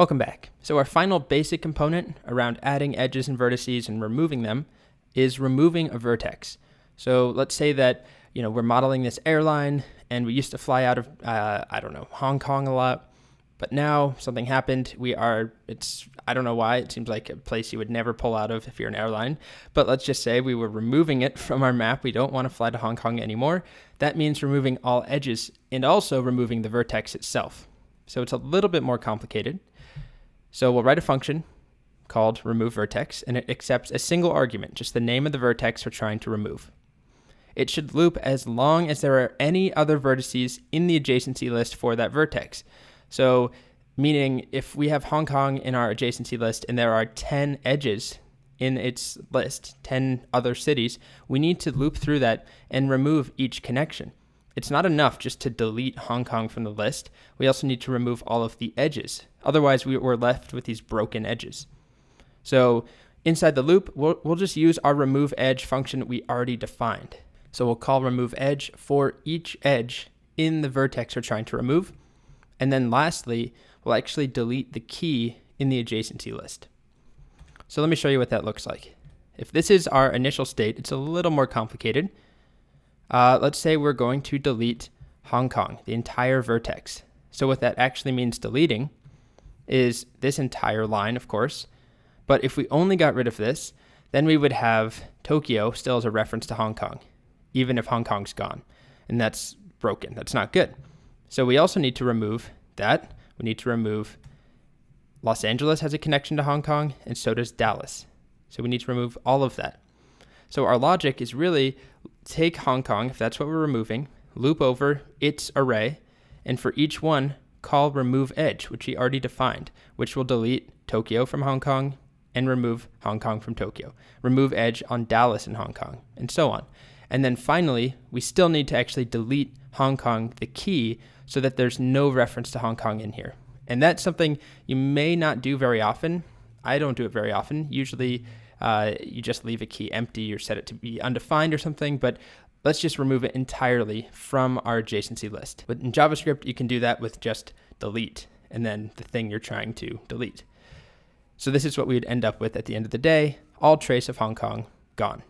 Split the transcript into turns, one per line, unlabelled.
Welcome back. So our final basic component around adding edges and vertices and removing them is removing a vertex. So let's say that we're modeling this airline and we used to fly out of Hong Kong a lot, but now something happened. I don't know why, it seems like a place you would never pull out of if you're an airline, but let's just say we were removing it from our map. We don't want to fly to Hong Kong anymore. That means removing all edges and also removing the vertex itself. So it's a little bit more complicated. So we'll write a function called remove vertex, and it accepts a single argument, just the name of the vertex we're trying to remove. It should loop as long as there are any other vertices in the adjacency list for that vertex. So meaning if we have Hong Kong in our adjacency list and there are 10 edges in its list, 10 other cities, we need to loop through that and remove each connection. It's not enough just to delete Hong Kong from the list. We also need to remove all of the edges. Otherwise, we're left with these broken edges. So inside the loop, we'll just use our remove edge function we already defined. So we'll call remove edge for each edge in the vertex we're trying to remove. And then lastly, we'll actually delete the key in the adjacency list. So let me show you what that looks like. If this is our initial state, it's a little more complicated. Let's say we're going to delete Hong Kong, the entire vertex. So what that actually means deleting is this entire line, of course. But if we only got rid of this, then we would have Tokyo still as a reference to Hong Kong, even if Hong Kong's gone. And that's broken. That's not good. So we also need to remove that. We need to remove Los Angeles has a connection to Hong Kong, and so does Dallas. So we need to remove all of that. So our logic is really take Hong Kong, if that's what we're removing, loop over its array, and for each one, call remove edge, which we already defined, which will delete Tokyo from Hong Kong and remove Hong Kong from Tokyo. Remove edge on Dallas and Hong Kong, and so on. And then finally, we still need to actually delete Hong Kong, the key, so that there's no reference to Hong Kong in here. And that's something you may not do very often. I don't do it very often. Usually, you just leave a key empty or set it to be undefined or something, but let's just remove it entirely from our adjacency list. But in JavaScript, you can do that with just delete and then the thing you're trying to delete. So this is what we would end up with at the end of the day, all trace of Hong Kong gone.